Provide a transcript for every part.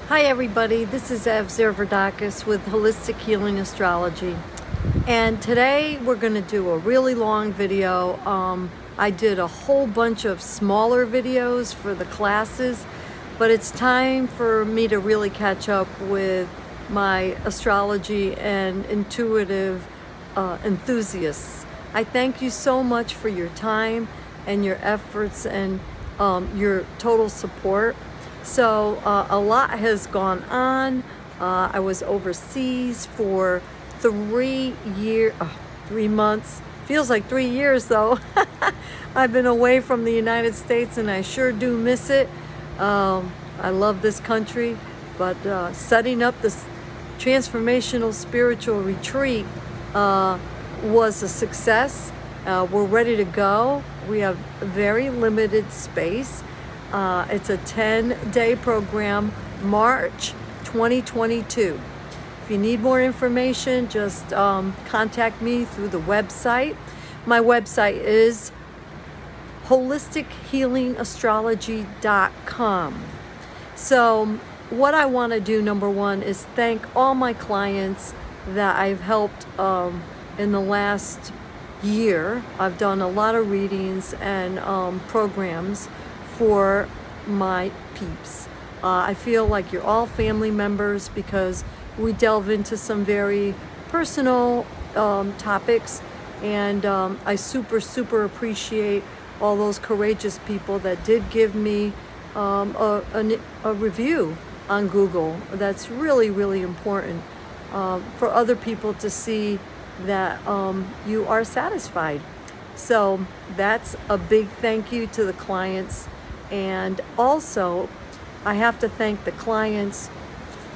Hi everybody, this is Ev Zerverdakis with Holistic Healing Astrology, and today we're going to do a really long video. I did a whole bunch of smaller videos for the classes, but it's time for me to really catch up with my astrology and intuitive enthusiasts. I thank you so much for your time and your efforts and your total support. So a lot has gone on. I was overseas for 3 months. Feels like 3 years though. I've been away from the United States and I sure do miss it. I love this country, but setting up this transformational spiritual retreat was a success. We're ready to go. We have very limited space. It's a 10-day program, March 2022. If you need more information, just contact me through the website. My website is holistichealingastrology.com. So what I want to do, number one, is thank all my clients that I've helped in the last year. I've done a lot of readings and programs for my peeps. I feel like you're all family members because we delve into some very personal topics, and I super appreciate all those courageous people that did give me a review on Google. That's really important for other people to see that you are satisfied. So that's a big thank you to the clients. And also, I have to thank the clients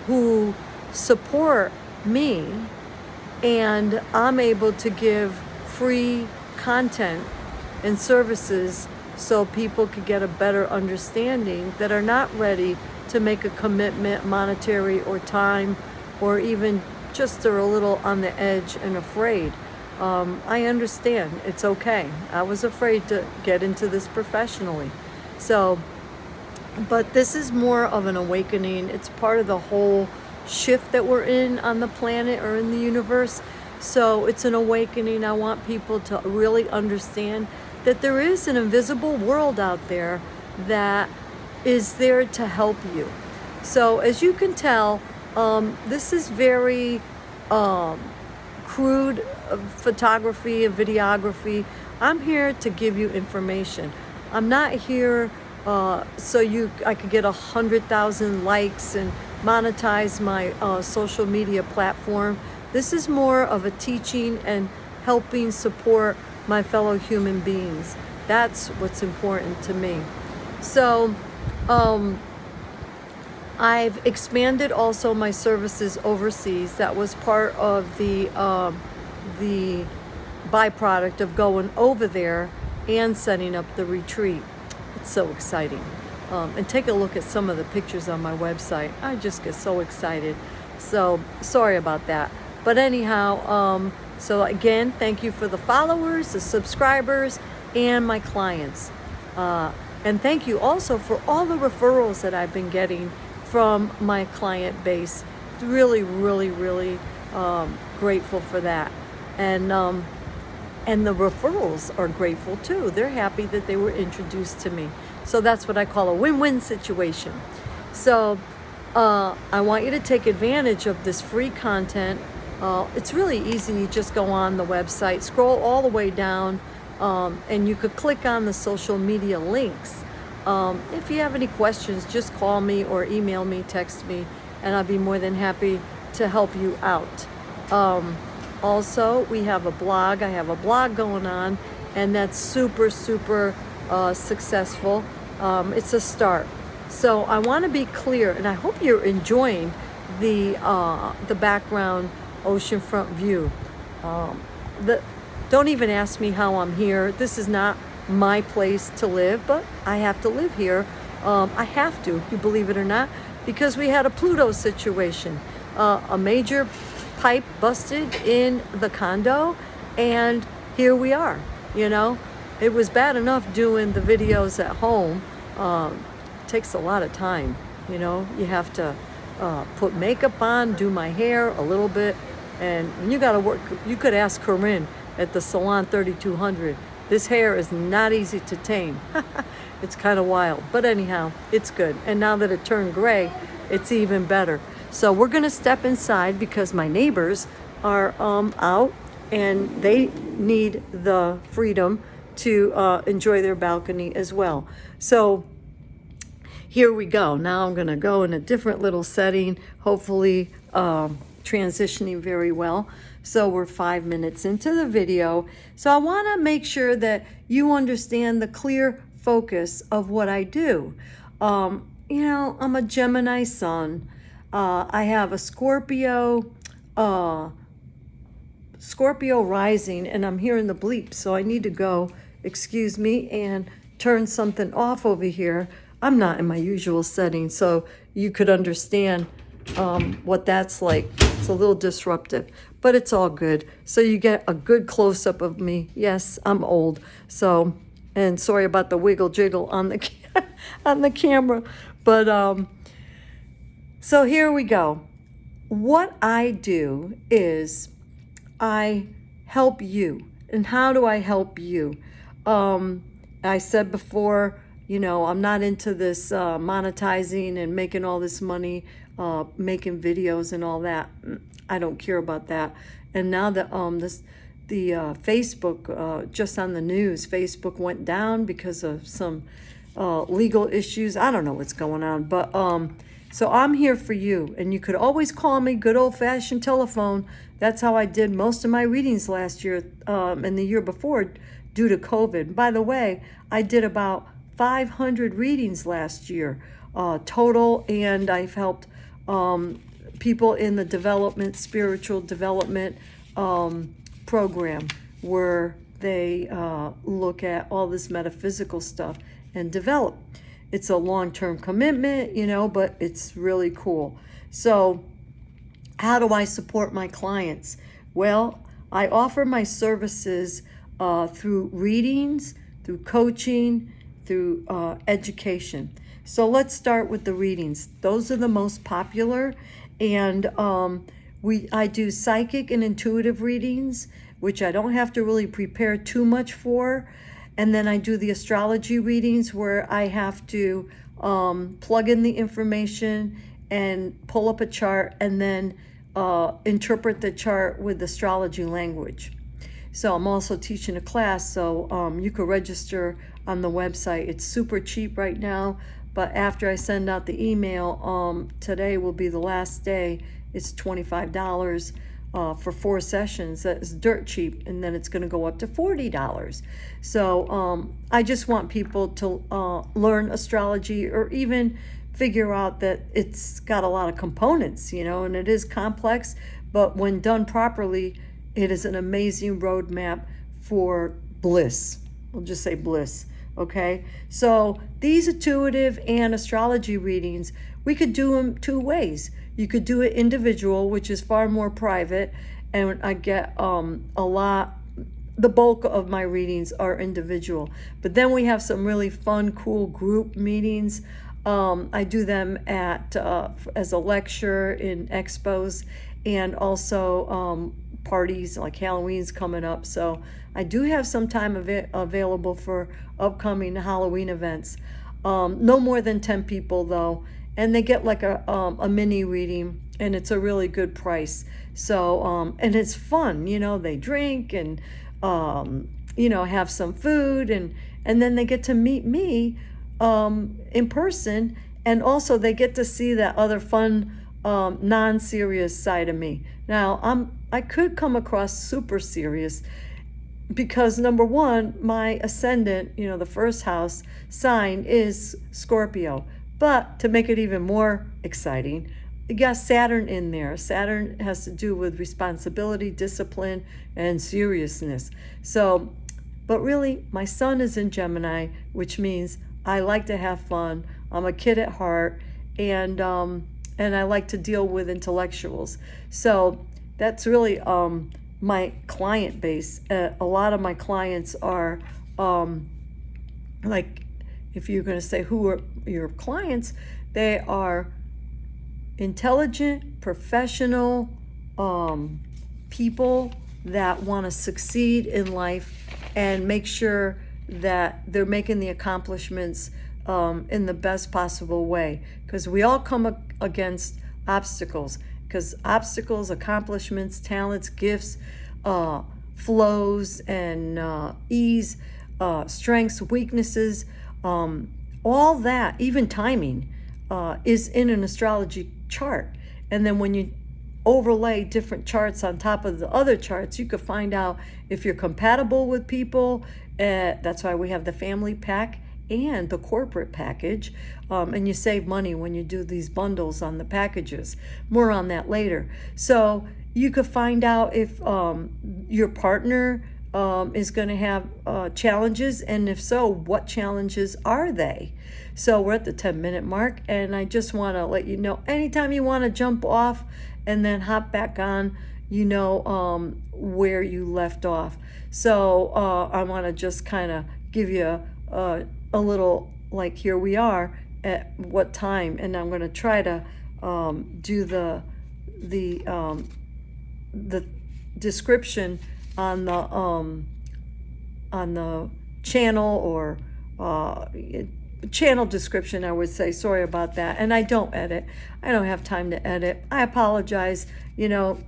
who support me, and I'm able to give free content and services so people could get a better understanding that are not ready to make a commitment, monetary or time, or even just are a little on the edge and afraid. I understand. It's okay. I was afraid to get into this professionally. So, but this is more of an awakening. It's part of the whole shift that we're in on the planet or in the universe. So it's an awakening. I want people to really understand that there is an invisible world out there that is there to help you. So as you can tell, this is very crude photography and videography. I'm here to give you information. I'm not here so I could get 100,000 likes and monetize my social media platform. This is more of a teaching and helping support my fellow human beings. That's what's important to me. So I've expanded also my services overseas. That was part of the byproduct of going over there and setting up the retreat. It's so exciting. And take a look at some of the pictures on my website. I just get so excited. So sorry about that. But anyhow, so again, thank you for the followers, the subscribers, and my clients. And thank you also for all the referrals that I've been getting from my client base. Really grateful for that. And the referrals are grateful too. They're happy that they were introduced to me. So that's what I call a win-win situation. So I want you to take advantage of this free content. It's really easy. You just go on the website, scroll all the way down, and you could click on the social media links. If you have any questions, just call me or email me, text me, and I'll be more than happy to help you out. Also, we have a blog. I have a blog going on, and that's super successful. It's a start. So I want to be clear, and I hope you're enjoying the background oceanfront view. Don't even ask me how I'm here. This is not my place to live, but I have to live here. I have to, if you believe it or not, because we had a Pluto situation. A major pipe busted in the condo, and here we are. It was bad enough doing the videos at home. It takes a lot of time. You have to put makeup on, do my hair a little bit. And when you got to work, you could ask Corinne at the Salon 3200. This hair is not easy to tame. It's kind of wild, but anyhow, it's good. And now that it turned gray, it's even better. So we're gonna step inside because my neighbors are out and they need the freedom to enjoy their balcony as well. So here we go. Now I'm gonna go in a different little setting, hopefully transitioning very well. So we're 5 minutes into the video. So I wanna make sure that you understand the clear focus of what I do. You know, I'm a Gemini sun. I have a Scorpio rising, and I'm hearing the bleep, so I need to go, excuse me, and turn something off over here. I'm not in my usual setting, so you could understand what that's like. It's a little disruptive, but it's all good. So you get a good close-up of me. Yes, I'm old, so, and sorry about the wiggle jiggle on the on the camera, but so here we go. What I do is I help you. And how do I help you? I said before, you know, I'm not into this monetizing and making all this money, making videos and all that. I don't care about that. And now that the Facebook, just on the news, Facebook went down because of some legal issues. I don't know what's going on, but so I'm here for you, and you could always call me, good old-fashioned telephone. That's how I did most of my readings last year and the year before due to COVID. By the way, I did about 500 readings last year total, and I've helped people in the spiritual development program where they look at all this metaphysical stuff and develop. It's a long-term commitment, you know, but it's really cool. So how do I support my clients? Well, I offer my services through readings, through coaching, through education. So let's start with the readings. Those are the most popular, and I do psychic and intuitive readings, which I don't have to really prepare too much for. And then I do the astrology readings where I have to plug in the information and pull up a chart and then interpret the chart with astrology language. So I'm also teaching a class, so you could register on the website. It's super cheap right now, but after I send out the email, today will be the last day. It's $25 for 4 sessions. That's dirt cheap, and then it's going to go up to $40. So I just want people to learn astrology, or even figure out that it's got a lot of components, you know, and it is complex, but when done properly, it is an amazing roadmap for bliss. We'll just say bliss, okay? So these intuitive and astrology readings, we could do them 2 ways. You could do it individual, which is far more private, and I get the bulk of my readings are individual. But then we have some really fun, cool group meetings. I do them at as a lecture in expos, and also parties like Halloween's coming up. So I do have some time available for upcoming Halloween events. No more than 10 people though. And they get like a mini reading, and it's a really good price. So, and it's fun, you know, they drink and, you know, have some food, and then they get to meet me in person, and also they get to see that other fun, non-serious side of me. Now, I could come across super serious because number one, my ascendant, you know, the first house sign is Scorpio. But to make it even more exciting, you got Saturn in there. Saturn has to do with responsibility, discipline, and seriousness. So, but really, my sun is in Gemini, which means I like to have fun. I'm a kid at heart, and I like to deal with intellectuals. So that's really my client base. A lot of my clients are like, if you're going to say who are your clients, they are intelligent, professional people that want to succeed in life and make sure that they're making the accomplishments in the best possible way. Because we all come against obstacles. Because obstacles, accomplishments, talents, gifts, flows, and ease, strengths, weaknesses, all that, even timing, is in an astrology chart. And then when you overlay different charts on top of the other charts, you could find out if you're compatible with people. That's why we have the family pack and the corporate package. And you save money when you do these bundles on the packages. More on that later. So you could find out if your partner is going to have challenges, and if so, what challenges are they? So we're at the 10-minute mark, and I just want to let you know, anytime you want to jump off and then hop back on, you know where you left off. So I want to just kind of give you a little, like, here we are at what time, and I'm going to try to do the description on the channel, or channel description, I would say. Sorry about that. And I don't edit. I don't have time to edit. I apologize. You know,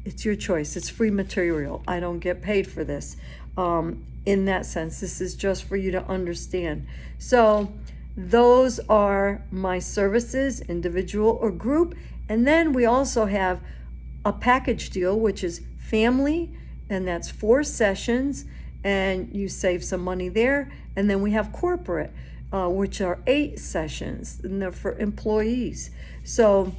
it's your choice. It's free material. I don't get paid for this. In that sense, this is just for you to understand. So those are my services, individual or group. And then we also have a package deal, which is family, and that's 4 sessions, and you save some money there. And then we have corporate, which are 8 sessions, and they're for employees. So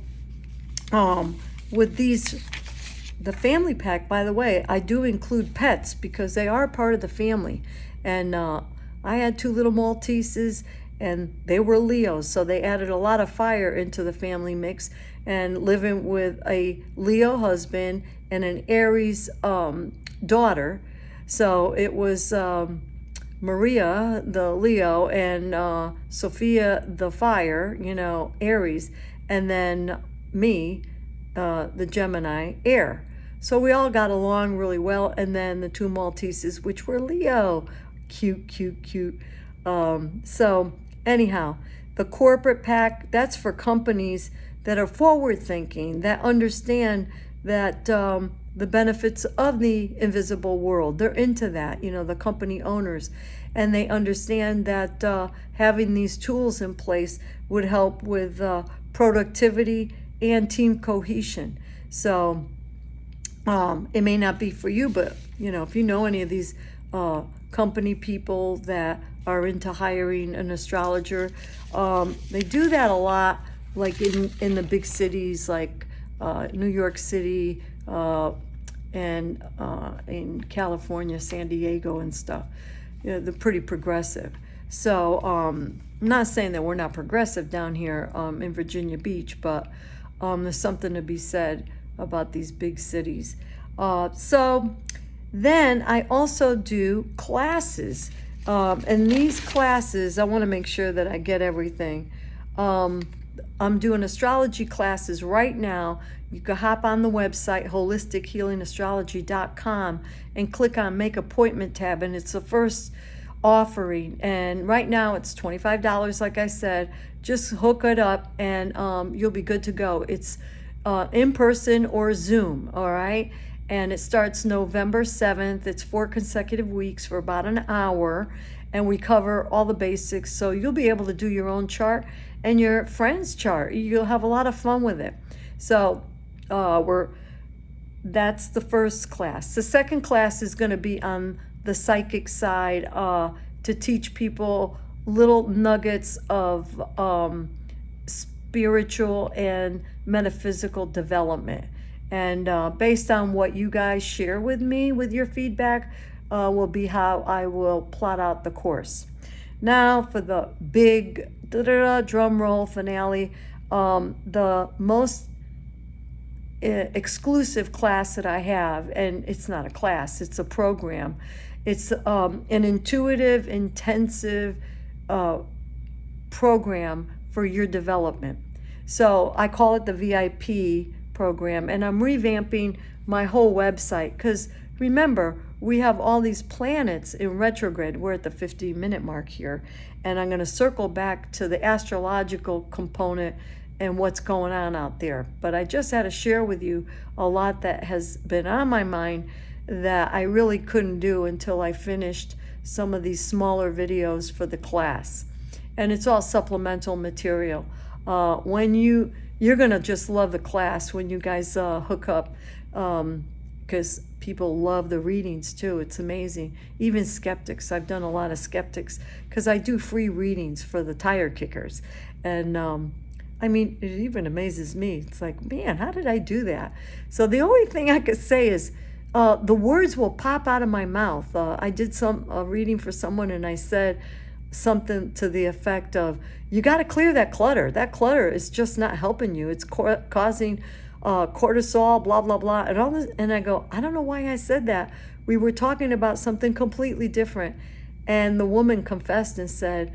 with the family pack, by the way, I do include pets because they are part of the family. And I had 2 little Malteses, and they were Leos, so they added a lot of fire into the family mix. And living with a Leo husband and an Aries daughter. So it was Maria, the Leo, and Sophia, the fire, you know, Aries, and then me, the Gemini, air. So we all got along really well. And then the 2 Malteses, which were Leo. Cute, cute, cute. So anyhow, the corporate pack, that's for companies that are forward thinking, that understand that the benefits of the invisible world. They're into that, you know, the company owners. And they understand that having these tools in place would help with productivity and team cohesion. So it may not be for you, but, you know, if you know any of these company people that are into hiring an astrologer, they do that a lot, like in the big cities, like New York City, and in California, San Diego and stuff. You know, they're pretty progressive. So I'm not saying that we're not progressive down here in Virginia Beach, but there's something to be said about these big cities. So then I also do classes. And these classes, I want to make sure that I get everything. I'm doing astrology classes right now. You can hop on the website, holistichealingastrology.com, and click on Make Appointment tab, and it's the first offering. And right now it's $25, like I said. Just hook it up, and you'll be good to go. It's in person or Zoom, all right? And it starts November 7th. It's 4 consecutive weeks for about an hour, and we cover all the basics. So you'll be able to do your own chart and your friend's chart. You'll have a lot of fun with it. So that's the first class. The second class is going to be on the psychic side, to teach people little nuggets of spiritual and metaphysical development. And based on what you guys share with me with your feedback, will be how I will plot out the course. Now for the big drum roll finale, the most exclusive class that I have, and it's not a class, it's a program. It's an intuitive, intensive program for your development. So I call it the VIP program, and I'm revamping my whole website because remember, we have all these planets in retrograde. We're at the 15-minute mark here, and I'm going to circle back to the astrological component and what's going on out there. But I just had to share with you a lot that has been on my mind that I really couldn't do until I finished some of these smaller videos for the class. And it's all supplemental material. When you're gonna just love the class when you guys hook up, because people love the readings too. It's amazing. Even skeptics. I've done a lot of skeptics because I do free readings for the tire kickers, and I mean, it even amazes me. It's like, man, how did I do that? So the only thing I could say is the words will pop out of my mouth. I did some reading for someone, and I said something to the effect of, you got to clear that clutter. That clutter is just not helping you. It's causing cortisol, blah, blah, blah, and all this. And I go, I don't know why I said that. We were talking about something completely different. And the woman confessed and said,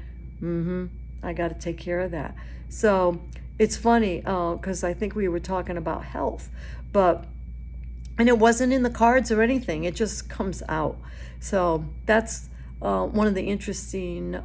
I got to take care of that. So it's funny because I think we were talking about health, and it wasn't in the cards or anything. It just comes out. So that's one of the interesting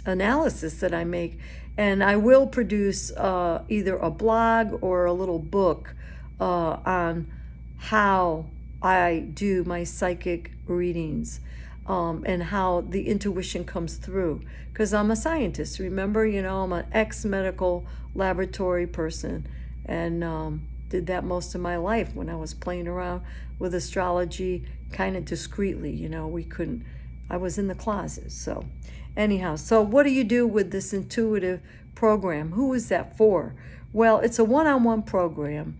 analysis that I make. And I will produce either a blog or a little book on how I do my psychic readings and how the intuition comes through. Because I'm a scientist, remember? I'm an ex-medical laboratory person, and did that most of my life when I was playing around with astrology kind of discreetly. I was in the closet. So anyhow, so what do you do with this intuitive program? Who is that for? Well, it's a one-on-one program.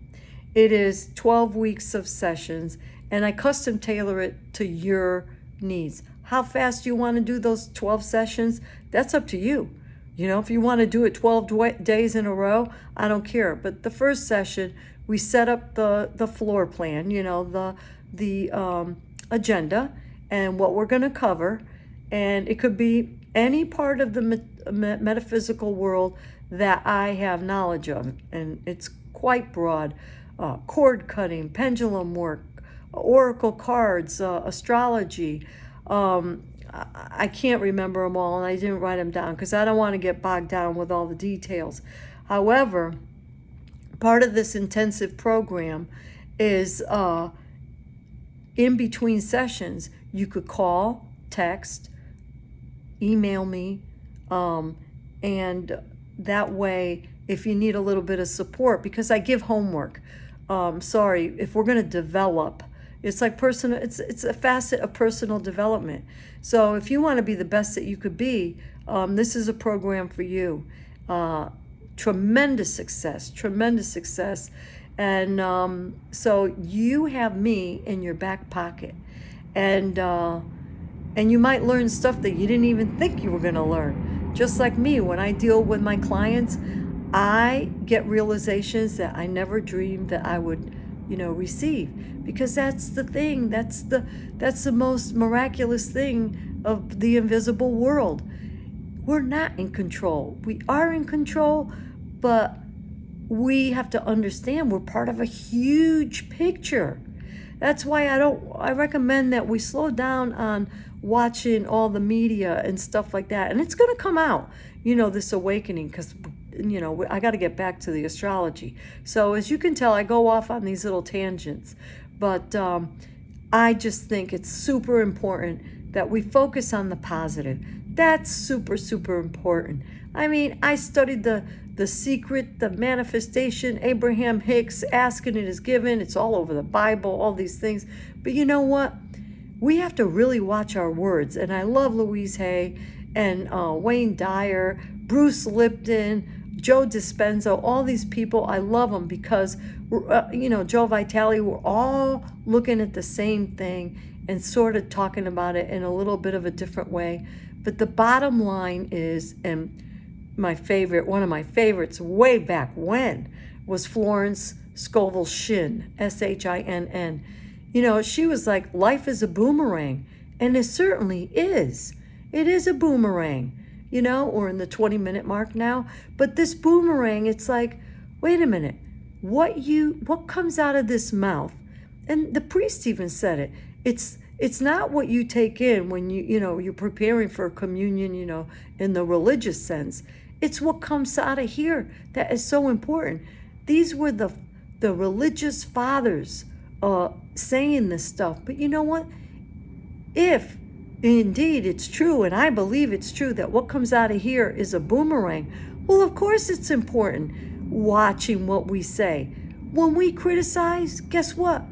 It is 12 weeks of sessions, and I custom tailor it to your needs. How fast you want to do those 12 sessions, that's up to you. If you want to do it 12 days in a row, I don't care. But the first session, we set up the floor plan, the agenda and what we're going to cover. And it could be any part of the metaphysical world that I have knowledge of. And it's quite broad. Cord cutting, pendulum work, oracle cards, astrology. I can't remember them all, and I didn't write them down because I don't want to get bogged down with all the details. However, part of this intensive program is in between sessions, you could call, text, email me, and that way, if you need a little bit of support, because I give homework. If we're going to develop, it's like personal, it's a facet of personal development. So if you want to be the best that you could be, this is a program for you. Tremendous success. And so you have me in your back pocket. And you might learn stuff that you didn't even think you were going to learn. Just like me, when I deal with my clients, I get realizations that I never dreamed that I would, receive. Because that's the thing. That's the most miraculous thing of the invisible world. We're not in control. We are in control, but we have to understand we're part of a huge picture. That's why I recommend that we slow down on watching all the media and stuff like that. And it's going to come out, this awakening, because I got to get back to the astrology. So as you can tell, I go off on these little tangents, but I just think it's super important that we focus on the positive. That's super, super important. I mean, I studied the secret, the manifestation, Abraham Hicks, asking it is given. It's all over the Bible, all these things. But you know what? We have to really watch our words. And I love Louise Hay and Wayne Dyer, Bruce Lipton, Joe Dispenza, all these people. I love them because, Joe Vitale, we're all looking at the same thing and sort of talking about it in a little bit of a different way. But the bottom line is, and one of my favorites way back when was Florence Scovel Shinn, Shinn. She was like, life is a boomerang. And it certainly is. It is a boomerang. or in the 20-minute mark now. But this boomerang, it's like, wait a minute, what comes out of this mouth? And the priest even said it. It's not what you take in when you're preparing for communion, in the religious sense. It's what comes out of here that is so important. These were the religious fathers saying this stuff. But you know what? If indeed it's true, and I believe it's true, that what comes out of here is a boomerang, well, of course it's important watching what we say. When we criticize, guess what?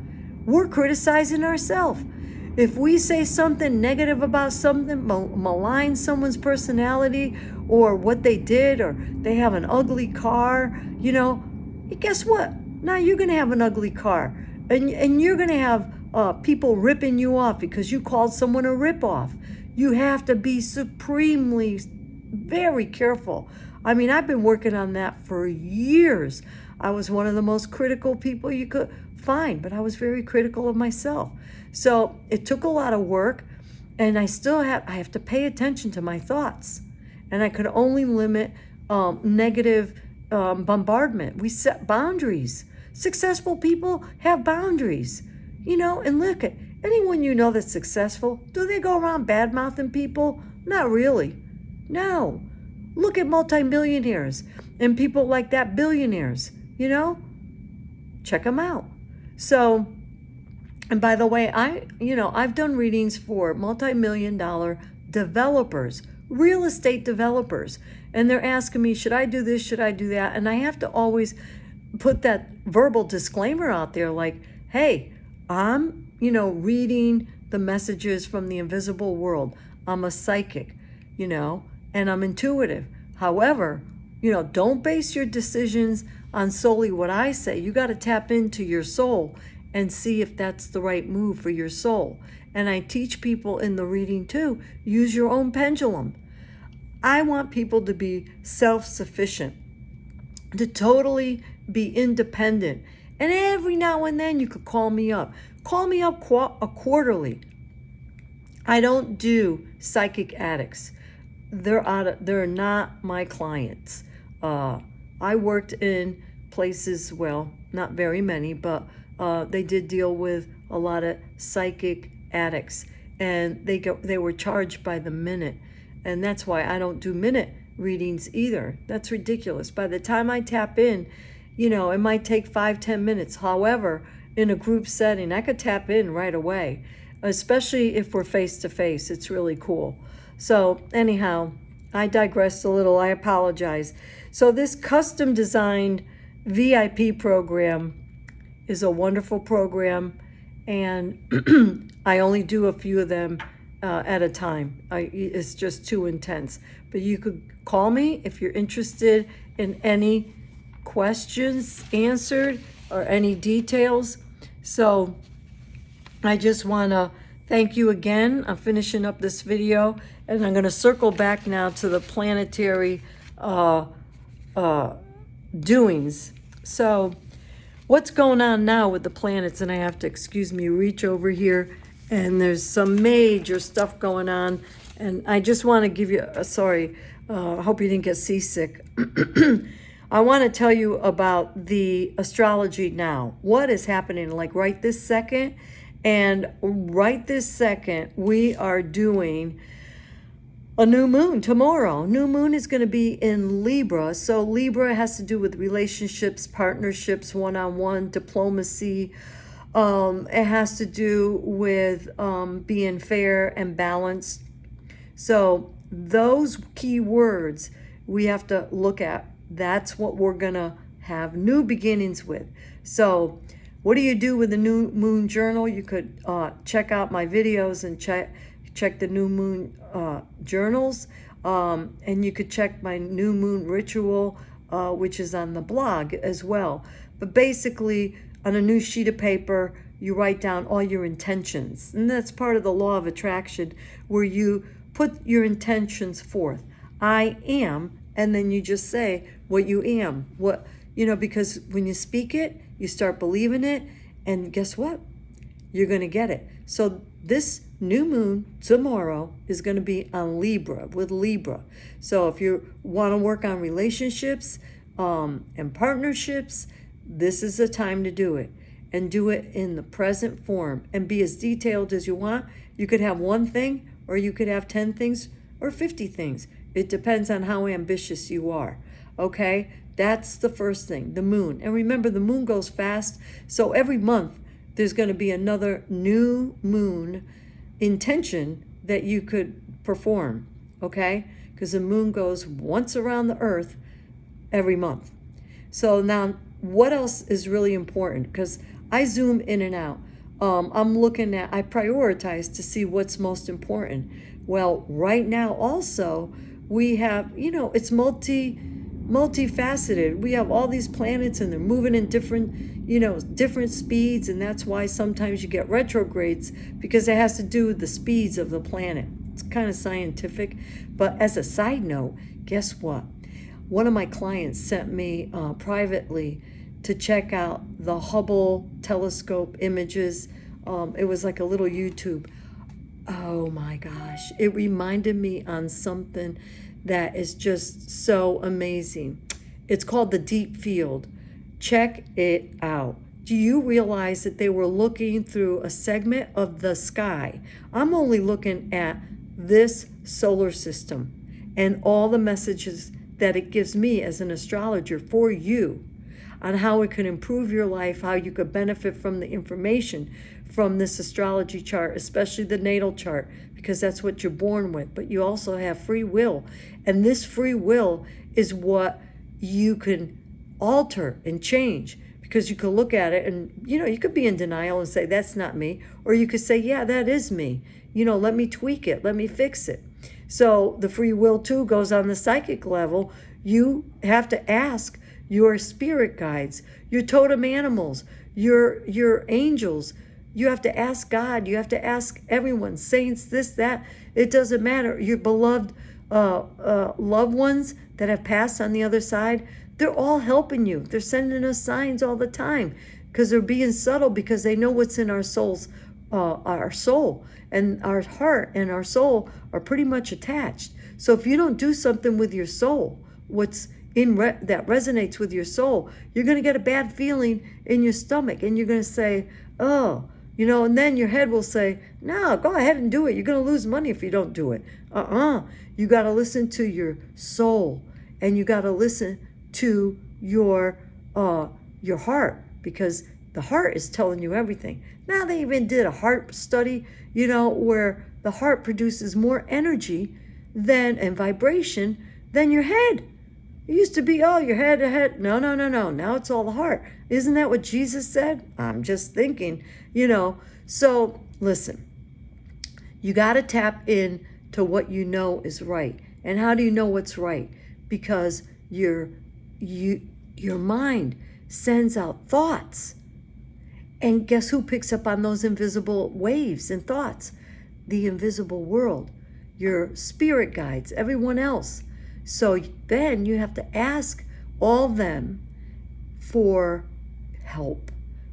We're criticizing ourselves. If we say something negative about something, malign someone's personality or what they did, or they have an ugly car, guess what? Now you're going to have an ugly car, and you're going to have people ripping you off because you called someone a ripoff. You have to be supremely, very careful. I mean, I've been working on that for years. I was one of the most critical people you could find, but I was very critical of myself. So it took a lot of work, and I have to pay attention to my thoughts, and I could only limit negative bombardment. We set boundaries. Successful people have boundaries, and look at anyone that's successful. Do they go around bad-mouthing people? Not really. No. Look at multimillionaires and people like that, billionaires, check them out. So, and by the way, I've done readings for multi-million-dollar developers, real estate developers, and they're asking me, should I do this, should I do that? And I have to always put that verbal disclaimer out there, like, hey, I'm, reading the messages from the invisible world. I'm a psychic, and I'm intuitive. However, don't base your decisions on solely what I say. You got to tap into your soul and see if that's the right move for your soul. And I teach people in the reading too, use your own pendulum. I want people to be self-sufficient, to totally be independent. And every now and then you could call me up. Call me up quarterly. I don't do psychic addicts. They're not my clients. I worked in places, well, not very many, but they did deal with a lot of psychic addicts, and they were charged by the minute. And that's why I don't do minute readings either. That's ridiculous. By the time I tap in, it might take 5-10 minutes. However, in a group setting, I could tap in right away, especially if we're face to face. It's really cool. So anyhow, I digressed a little. I apologize. So this custom designed VIP program is a wonderful program, and I only do a few of them at a time. It's just too intense. But you could call me if you're interested in any questions answered or any details. So I just want to thank you again. I'm finishing up this video, and I'm going to circle back now to the planetary doings. So what's going on now with the planets? And I have to, reach over here, and there's some major stuff going on. And I just want to give you, I hope you didn't get seasick. I want to tell you about the astrology now. What is happening, like right this second? And right this second, we are doing a new moon tomorrow. New moon is going to be in Libra. So Libra has to do with relationships, partnerships, one-on-one, diplomacy. It has to do with being fair and balanced. So those key words we have to look at. That's what we're going to have new beginnings with. So what do you do with the new moon journal? You could check out my videos and check the new moon journals. And you could check my new moon ritual, which is on the blog as well. But basically, on a new sheet of paper, you write down all your intentions. And that's part of the law of attraction, where you put your intentions forth. I am, and then you just say what you am. Because when you speak it, you start believing it, and guess what? You're going to get it. So this new moon tomorrow is going to be on Libra, with Libra. So if you want to work on relationships and partnerships, this is the time to do it. And do it in the present form and be as detailed as you want. You could have one thing, or you could have 10 things or 50 things. It depends on how ambitious you are. Okay? That's the first thing, the moon. And remember, the moon goes fast. So every month, there's going to be another new moon intention that you could perform. Okay? Because the moon goes once around the earth every month. So now, what else is really important? Because I zoom in and out. I'm looking at, I prioritize to see what's most important. Well, right now also, we have, it's multifaceted. We have all these planets and they're moving in different speeds. And that's why sometimes you get retrogrades, because it has to do with the speeds of the planet. It's kind of scientific. But as a side note, guess what? One of my clients sent me privately to check out the Hubble telescope images. It was like a little YouTube. Oh my gosh. It reminded me on something that is just so amazing. It's called the deep field. Check it out. Do you realize that they were looking through a segment of the sky? I'm only looking at this solar system and all the messages that it gives me as an astrologer for you, on how it could improve your life, how you could benefit from the information from this astrology chart, especially the natal chart, because that's what you're born with. But you also have free will. And this free will is what you can alter and change, because you could look at it and, you could be in denial and say, that's not me. Or you could say, yeah, that is me. Let me tweak it. Let me fix it. So the free will too goes on the psychic level. You have to ask your spirit guides, your totem animals, your angels. You have to ask God. You have to ask everyone, saints, this, that. It doesn't matter. Your beloved loved ones that have passed on the other side, they're all helping you. They're sending us signs all the time, because they're being subtle, because they know what's in our souls, our soul and our heart and our soul are pretty much attached. So if you don't do something with your soul, what's that resonates with your soul, you're going to get a bad feeling in your stomach, and you're going to say, oh, and then your head will say, no, go ahead and do it. You're going to lose money if you don't do it. You got to listen to your soul, and you got to listen to your heart, because the heart is telling you everything. Now they even did a heart study, where the heart produces more energy and vibration than your head. It used to be, your head. No. Now it's all the heart. Isn't that what Jesus said? I'm just thinking, So listen, you got to tap in to what you know is right. And how do you know what's right? Because your mind sends out thoughts. And guess who picks up on those invisible waves and thoughts? The invisible world, your spirit guides, everyone else. So then you have to ask all them for help.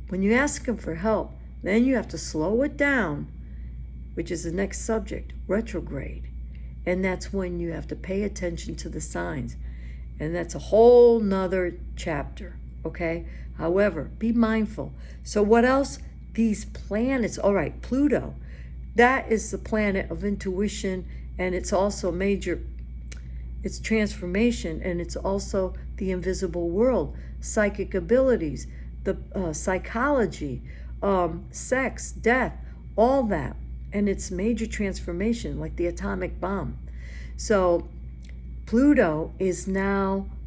When you ask them for help, then you have to slow it down, which is the next subject, retrograde. And that's when you have to pay attention to the signs. And that's a whole nother chapter, okay? However, be mindful. So what else? These planets. All right, Pluto. That is the planet of intuition, and it's also it's transformation, and it's also the invisible world, psychic abilities, the psychology, sex, death, all that. And it's major transformation, like the atomic bomb. So Pluto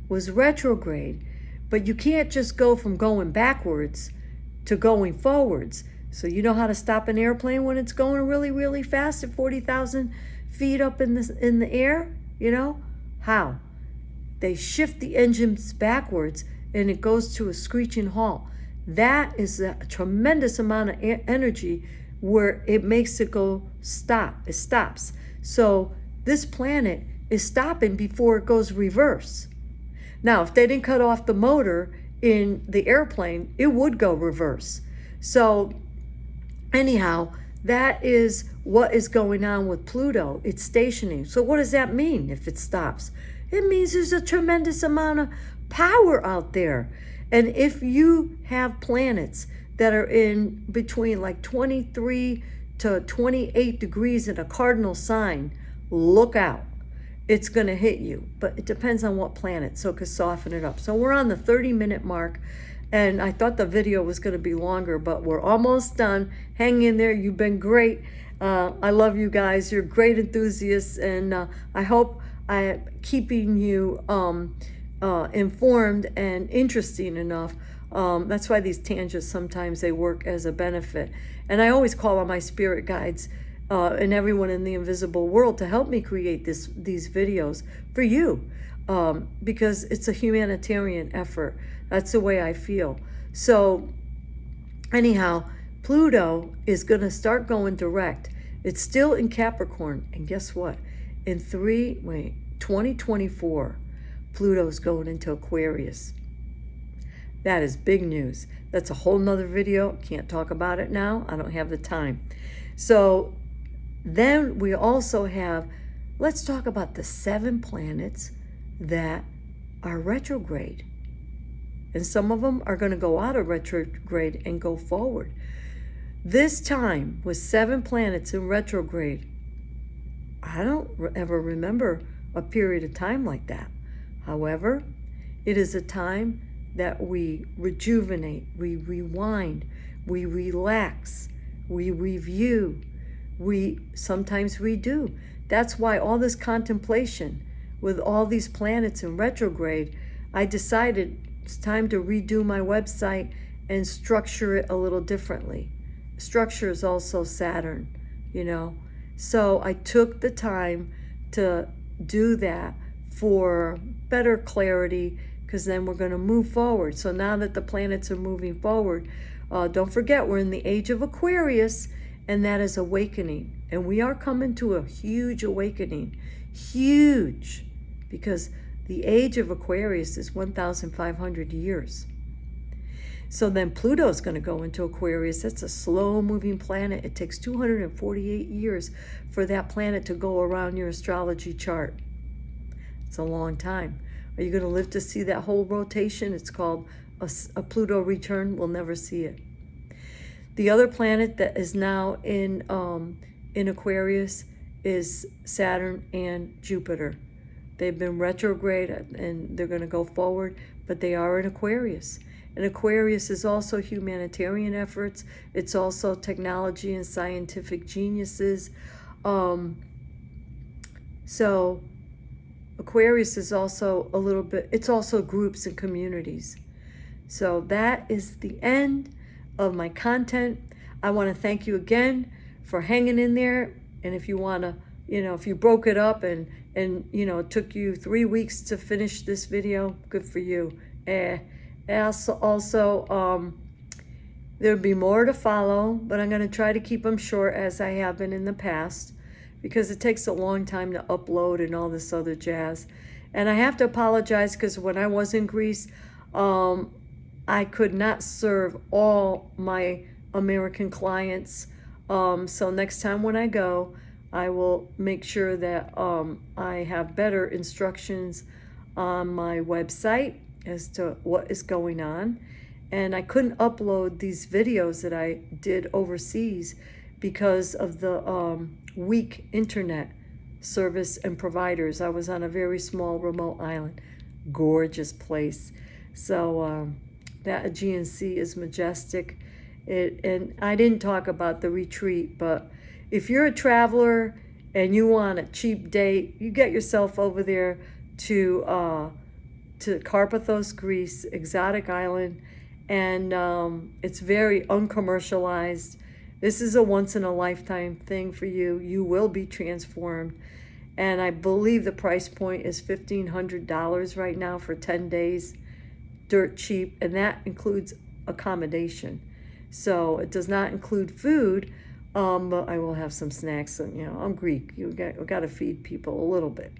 was retrograde, but you can't just go from going backwards to going forwards. So you know how to stop an airplane when it's going really, really fast at 40,000 feet up in the air? How? They shift the engines backwards and it goes to a screeching halt. That is a tremendous amount of energy where it makes it go stop. It stops. So this planet is stopping before it goes reverse. Now, if they didn't cut off the motor in the airplane, it would go reverse. So anyhow, that is what is going on with Pluto. It's stationing. So what does that mean if it stops? It means there's a tremendous amount of power out there. And if you have planets that are in between like 23 to 28 degrees in a cardinal sign, look out. It's going to hit you. But it depends on what planet, so it could soften it up. So we're on the 30-minute mark. And I thought the video was going to be longer, but we're almost done. Hang in there. You've been great. I love you guys. You're great enthusiasts. And I hope I'm keeping you informed and interesting enough. That's why these tangents, sometimes they work as a benefit. And I always call on my spirit guides and everyone in the invisible world to help me create these videos for you. Because it's a humanitarian effort. That's the way I feel. So anyhow, Pluto is going to start going direct. It's still in Capricorn. And guess what? In 2024, Pluto's going into Aquarius. That is big news. That's a whole nother video. Can't talk about it now. I don't have the time. So then we also have, let's talk about the 7 planets that are retrograde. And some of them are going to go out of retrograde and go forward. This time, with 7 planets in retrograde, I don't ever remember a period of time like that. However, it is a time that we rejuvenate, we rewind, we relax, we review, we sometimes redo. That's why all this contemplation with all these planets in retrograde, I decided it's time to redo my website and structure it a little differently. Structure is also Saturn, you know. So I took the time to do that for better clarity, because then we're going to move forward. So now that the planets are moving forward, don't forget we're in the age of Aquarius, and that is awakening. And we are coming to a huge awakening. Huge. Because the age of Aquarius is 1,500 years. So then Pluto's going to go into Aquarius. That's a slow-moving planet. It takes 248 years for that planet to go around your astrology chart. It's a long time. Are you going to live to see that whole rotation? It's called a Pluto return. We'll never see it. The other planet that is now in Aquarius is Saturn and Jupiter. They've been retrograde and they're going to go forward, but they are in Aquarius. And Aquarius is also humanitarian efforts. It's also technology and scientific geniuses. So Aquarius is also a little bit, it's also groups and communities. So that is the end of my content. I want to thank you again for hanging in there. And if you want to, if you broke it up and it took you 3 weeks to finish this video, good for you. Also, there'll be more to follow, but I'm going to try to keep them short as I have been in the past, because it takes a long time to upload and all this other jazz. And I have to apologize because when I was in Greece, I could not serve all my American clients. So next time when I go, I will make sure that I have better instructions on my website as to what is going on. And I couldn't upload these videos that I did overseas because of the weak internet service and providers. I was on a very small remote island. Gorgeous place. So that Aegean Sea is majestic. And I didn't talk about the retreat, but if you're a traveler and you want a cheap date, you get yourself over there to Carpathos, Greece, exotic island, and it's very uncommercialized. This is a once-in-a-lifetime thing for you. You will be transformed, and I believe the price point is $1,500 right now for 10 days, dirt cheap, and that includes accommodation. So it does not include food, but I will have some snacks. And, I'm Greek. We got to feed people a little bit.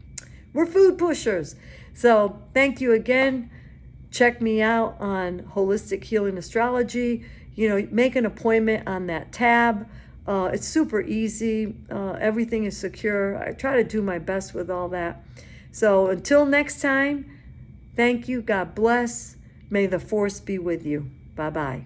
We're food pushers. So thank you again. Check me out on Holistic Healing Astrology. Make an appointment on that tab. It's super easy. Everything is secure. I try to do my best with all that. So until next time, thank you. God bless. May the force be with you. Bye-bye.